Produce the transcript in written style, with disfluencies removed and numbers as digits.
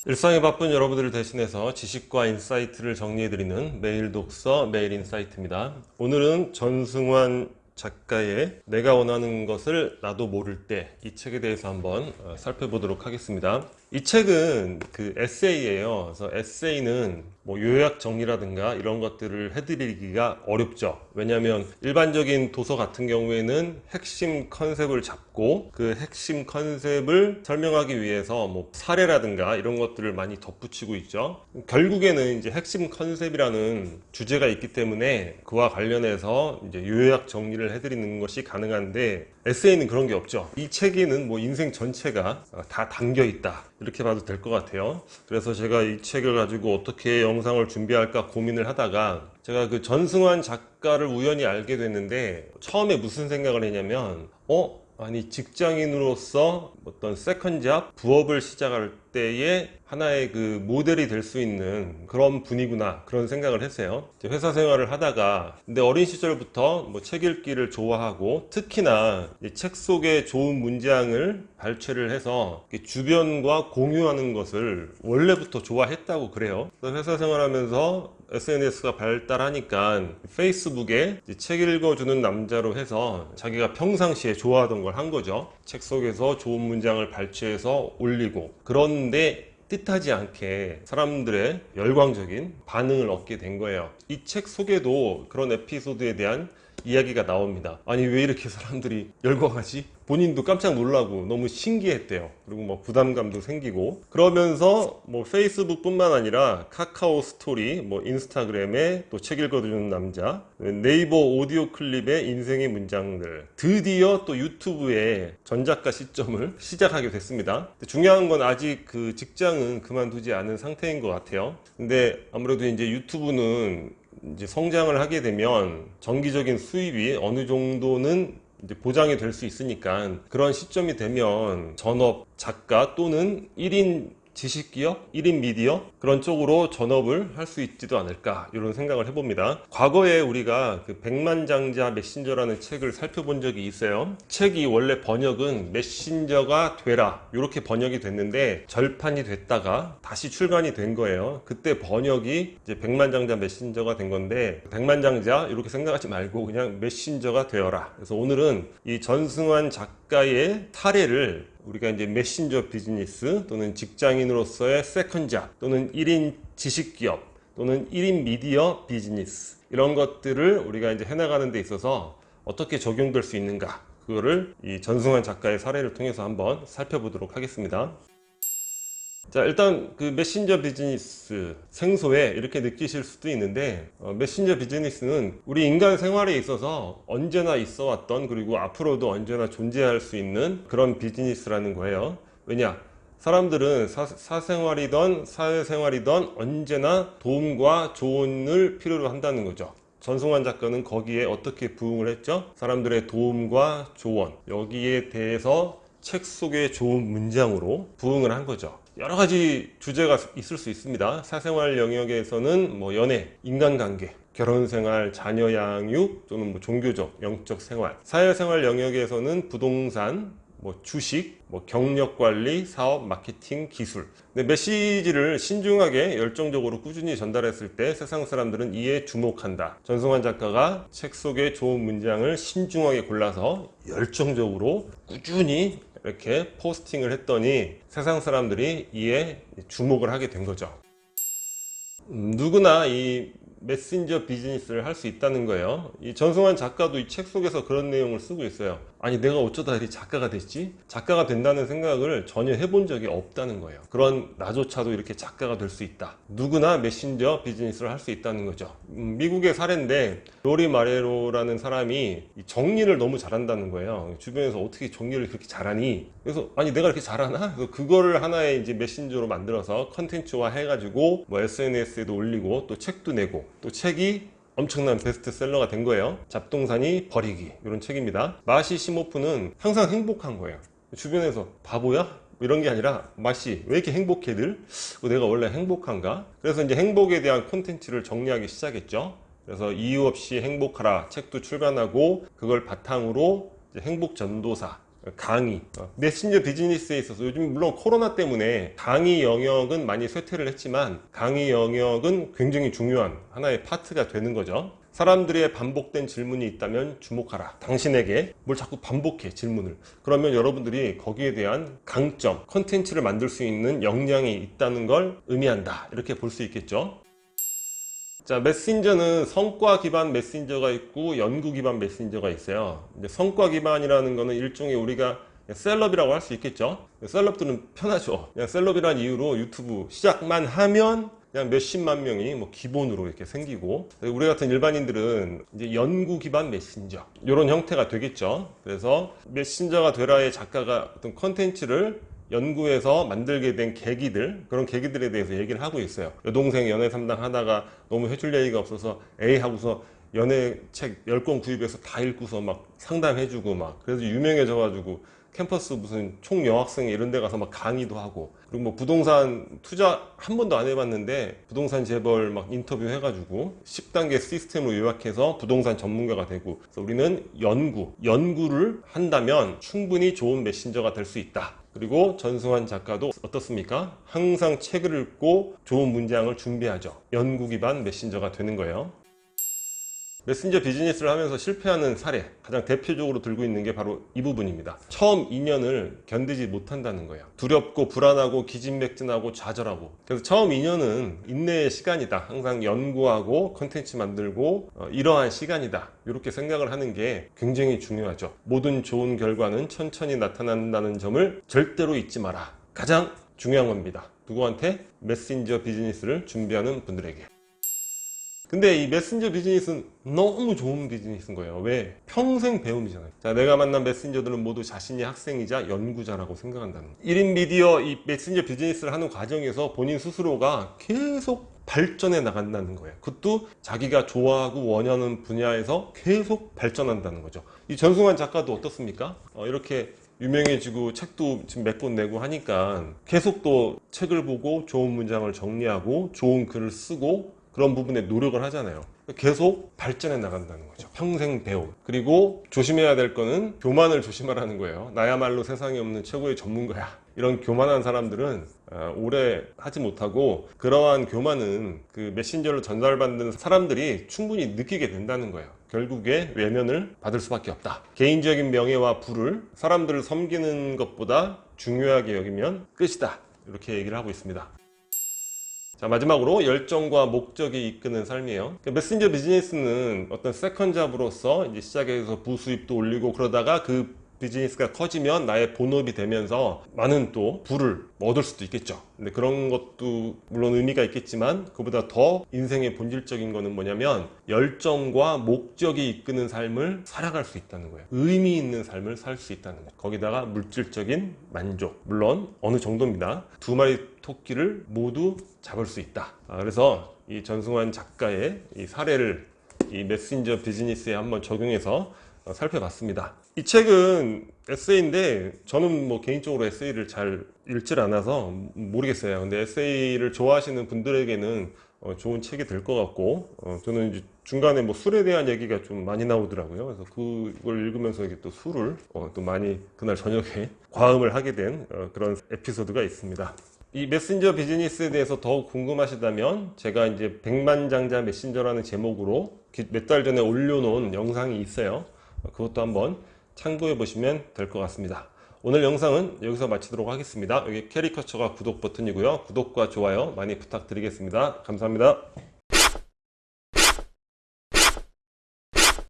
일상이 바쁜 여러분들을 대신해서 지식과 인사이트를 정리해드리는 매일 독서, 매일 인사이트입니다. 오늘은 전승환 작가의 내가 원하는 것을 나도 모를 때, 이 책에 대해서 한번 살펴보도록 하겠습니다. 이 책은 그 에세이예요. 그래서 에세이는 뭐 요약 정리라든가 이런 것들을 해드리기가 어렵죠. 왜냐하면 일반적인 도서 같은 경우에는 핵심 컨셉을 잡고 그 핵심 컨셉을 설명하기 위해서 뭐 사례라든가 이런 것들을 많이 덧붙이고 있죠. 결국에는 이제 핵심 컨셉이라는 주제가 있기 때문에 그와 관련해서 이제 요약 정리를 해드리는 것이 가능한데, 에세이는 그런 게 없죠. 이 책에는 뭐 인생 전체가 다 담겨 있다, 이렇게 봐도 될 것 같아요. 그래서 제가 이 책을 가지고 어떻게 영상을 준비할까 고민을 하다가 제가 그 전승환 작가를 우연히 알게 됐는데, 처음에 무슨 생각을 했냐면 아니 직장인으로서 어떤 세컨잡 부업을 시작할 때에 하나의 그 모델이 될 수 있는 그런 분이구나, 그런 생각을 했어요. 회사 생활을 하다가, 근데 어린 시절부터 뭐 책 읽기를 좋아하고 특히나 이 책 속에 좋은 문장을 발췌를 해서 주변과 공유하는 것을 원래부터 좋아했다고 그래요. 그래서 회사 생활하면서 SNS가 발달하니까 페이스북에 책 읽어주는 남자로 해서 자기가 평상시에 좋아하던 걸 한 거죠. 책 속에서 좋은 문장을 발췌해서 올리고, 그런데 뜻하지 않게 사람들의 열광적인 반응을 얻게 된 거예요. 이 책 속에도 그런 에피소드에 대한 이야기가 나옵니다. 아니 왜 이렇게 사람들이 열광하지? 본인도 깜짝 놀라고 너무 신기했대요. 그리고 뭐 부담감도 생기고, 그러면서 뭐 페이스북 뿐만 아니라 카카오 스토리, 뭐 인스타그램에 또 책 읽어주는 남자, 네이버 오디오 클립의 인생의 문장들, 드디어 또 유튜브에 전작가 시점을 시작하게 됐습니다. 중요한 건 아직 그 직장은 그만두지 않은 상태인 것 같아요. 근데 아무래도 이제 유튜브는 이제 성장을 하게 되면 정기적인 수입이 어느 정도는 이제 보장이 될 수 있으니까, 그런 시점이 되면 전업 작가 또는 1인 지식기업, 1인 미디어 그런 쪽으로 전업을 할 수 있지도 않을까, 이런 생각을 해봅니다. 과거에 우리가 그 백만장자 메신저라는 책을 살펴본 적이 있어요. 책이 원래 번역은 메신저가 되라, 이렇게 번역이 됐는데 절판이 됐다가 다시 출간이 된 거예요. 그때 번역이 이제 백만장자 메신저가 된 건데, 백만장자 이렇게 생각하지 말고 그냥 메신저가 되어라. 그래서 오늘은 이 전승환 작가의 사례를 우리가 이제 메신저 비즈니스 또는 직장인으로서의 세컨잡 또는 1인 지식기업 또는 1인 미디어 비즈니스, 이런 것들을 우리가 이제 해나가는 데 있어서 어떻게 적용될 수 있는가, 그거를 이 전승환 작가의 사례를 통해서 한번 살펴보도록 하겠습니다. 자, 일단 그 메신저 비즈니스 생소해 이렇게 느끼실 수도 있는데, 메신저 비즈니스는 우리 인간 생활에 있어서 언제나 있어 왔던, 그리고 앞으로도 언제나 존재할 수 있는 그런 비즈니스라는 거예요. 왜냐? 사람들은 사생활이든 사회생활이든 언제나 도움과 조언을 필요로 한다는 거죠. 전승환 작가는 거기에 어떻게 부응을 했죠? 사람들의 도움과 조언, 여기에 대해서 책 속의 좋은 문장으로 부응을 한 거죠. 여러 가지 주제가 있을 수 있습니다. 사생활 영역에서는 뭐 연애, 인간관계, 결혼생활, 자녀 양육 또는 뭐 종교적, 영적 생활, 사회생활 영역에서는 부동산, 뭐 주식, 뭐 경력 관리, 사업, 마케팅, 기술. 근데 메시지를 신중하게 열정적으로 꾸준히 전달했을 때 세상 사람들은 이에 주목한다. 전승환 작가가 책 속의 좋은 문장을 신중하게 골라서 열정적으로 꾸준히 이렇게 포스팅을 했더니 세상 사람들이 이에 주목을 하게 된 거죠. 누구나 이 메신저 비즈니스를 할 수 있다는 거예요. 이 전승환 작가도 이 책 속에서 그런 내용을 쓰고 있어요. 아니 내가 어쩌다 이 작가가 됐지? 작가가 된다는 생각을 전혀 해본 적이 없다는 거예요. 그런 나조차도 이렇게 작가가 될 수 있다. 누구나 메신저 비즈니스를 할 수 있다는 거죠. 미국의 사례인데, 로리 마레로라는 사람이 정리를 너무 잘한다는 거예요. 주변에서 어떻게 정리를 그렇게 잘하니? 그래서 아니 내가 이렇게 잘하나? 그래서 그거를 하나의 이제 메신저로 만들어서 컨텐츠화 해가지고 뭐 SNS에도 올리고 또 책도 내고, 또 책이 엄청난 베스트셀러가 된 거예요. 잡동사니 버리기, 이런 책입니다. 마시 시모프는 항상 행복한 거예요. 주변에서 바보야? 이런 게 아니라 마시 왜 이렇게 행복해 늘? 내가 원래 행복한가? 그래서 이제 행복에 대한 콘텐츠를 정리하기 시작했죠. 그래서 이유 없이 행복하라 책도 출간하고, 그걸 바탕으로 이제 행복 전도사 강의, 메신저 비즈니스에 있어서 요즘 물론 코로나 때문에 강의 영역은 많이 쇠퇴를 했지만 강의 영역은 굉장히 중요한 하나의 파트가 되는 거죠. 사람들의 반복된 질문이 있다면 주목하라. 당신에게 뭘 자꾸 반복해, 질문을. 그러면 여러분들이 거기에 대한 강점, 컨텐츠를 만들 수 있는 역량이 있다는 걸 의미한다. 이렇게 볼 수 있겠죠. 자, 메신저는 성과 기반 메신저가 있고 연구 기반 메신저가 있어요. 이제 성과 기반이라는 거는 일종의 우리가 셀럽이라고 할 수 있겠죠. 셀럽들은 편하죠. 그냥 셀럽이라는 이유로 유튜브 시작만 하면 그냥 몇십만 명이 뭐 기본으로 이렇게 생기고, 우리 같은 일반인들은 이제 연구 기반 메신저 이런 형태가 되겠죠. 그래서 메신저가 되라의 작가가 어떤 컨텐츠를 연구해서 만들게 된 계기들, 그런 계기들에 대해서 얘기를 하고 있어요. 여동생 연애 상담 하다가 너무 해줄 얘기가 없어서 에이 하고서 연애 책 10권 구입해서 다 읽고서 막 상담해주고 막, 그래서 유명해져가지고 캠퍼스 무슨 총여학생 이런 데 가서 막 강의도 하고, 그리고 뭐 부동산 투자 한 번도 안 해봤는데 부동산 재벌 막 인터뷰 해가지고 10단계 시스템으로 요약해서 부동산 전문가가 되고. 그래서 우리는 연구를 한다면 충분히 좋은 메신저가 될 수 있다. 그리고 전승환 작가도 어떻습니까? 항상 책을 읽고 좋은 문장을 준비하죠. 연구 기반 메신저가 되는 거예요. 메신저 비즈니스를 하면서 실패하는 사례, 가장 대표적으로 들고 있는 게 바로 이 부분입니다. 처음 2년을 견디지 못한다는 거예요. 두렵고 불안하고 기진맥진하고 좌절하고. 그래서 처음 2년은 인내의 시간이다. 항상 연구하고 컨텐츠 만들고 이러한 시간이다. 이렇게 생각을 하는 게 굉장히 중요하죠. 모든 좋은 결과는 천천히 나타난다는 점을 절대로 잊지 마라. 가장 중요한 겁니다. 누구한테? 메신저 비즈니스를 준비하는 분들에게. 근데 이 메신저 비즈니스는 너무 좋은 비즈니스인 거예요. 왜? 평생 배움이잖아요. 자, 내가 만난 메신저들은 모두 자신이 학생이자 연구자라고 생각한다는 거예요. 1인 미디어 이 메신저 비즈니스를 하는 과정에서 본인 스스로가 계속 발전해 나간다는 거예요. 그것도 자기가 좋아하고 원하는 분야에서 계속 발전한다는 거죠. 이 전승환 작가도 어떻습니까? 이렇게 유명해지고 책도 지금 몇 권 내고 하니까 계속 또 책을 보고 좋은 문장을 정리하고 좋은 글을 쓰고 그런 부분에 노력을 하잖아요. 계속 발전해 나간다는 거죠. 평생 배움. 그리고 조심해야 될 거는 교만을 조심하라는 거예요. 나야말로 세상에 없는 최고의 전문가야. 이런 교만한 사람들은 오래 하지 못하고, 그러한 교만은 그 메신저를 전달받는 사람들이 충분히 느끼게 된다는 거예요. 결국에 외면을 받을 수밖에 없다. 개인적인 명예와 부를 사람들을 섬기는 것보다 중요하게 여기면 끝이다. 이렇게 얘기를 하고 있습니다. 자, 마지막으로 열정과 목적이 이끄는 삶이에요. 메신저 비즈니스는 어떤 세컨 잡으로서 이제 시작해서 부수입도 올리고, 그러다가 그 비즈니스가 커지면 나의 본업이 되면서 많은 또 부를 얻을 수도 있겠죠. 근데 그런 것도 물론 의미가 있겠지만, 그보다 더 인생의 본질적인 거는 뭐냐면 열정과 목적이 이끄는 삶을 살아갈 수 있다는 거예요. 의미 있는 삶을 살 수 있다는 거예요. 거기다가 물질적인 만족, 물론 어느 정도입니다. 2마리 토끼를 모두 잡을 수 있다. 그래서 이 전승환 작가의 이 사례를 이 메신저 비즈니스에 한번 적용해서 살펴봤습니다. 이 책은 에세이인데 저는 뭐 개인적으로 에세이를 잘 읽질 않아서 모르겠어요. 근데 에세이를 좋아하시는 분들에게는 좋은 책이 될 것 같고, 저는 이제 중간에 뭐 술에 대한 얘기가 좀 많이 나오더라고요. 그래서 그걸 읽으면서 이게 또 술을 또 많이 그날 저녁에 과음을 하게 된 그런 에피소드가 있습니다. 이 메신저 비즈니스에 대해서 더욱 궁금하시다면 제가 이제 백만장자 메신저라는 제목으로 몇 달 전에 올려놓은 영상이 있어요. 그것도 한번 참고해 보시면 될 것 같습니다. 오늘 영상은 여기서 마치도록 하겠습니다. 여기 캐리커처가 구독 버튼이고요. 구독과 좋아요 많이 부탁드리겠습니다. 감사합니다.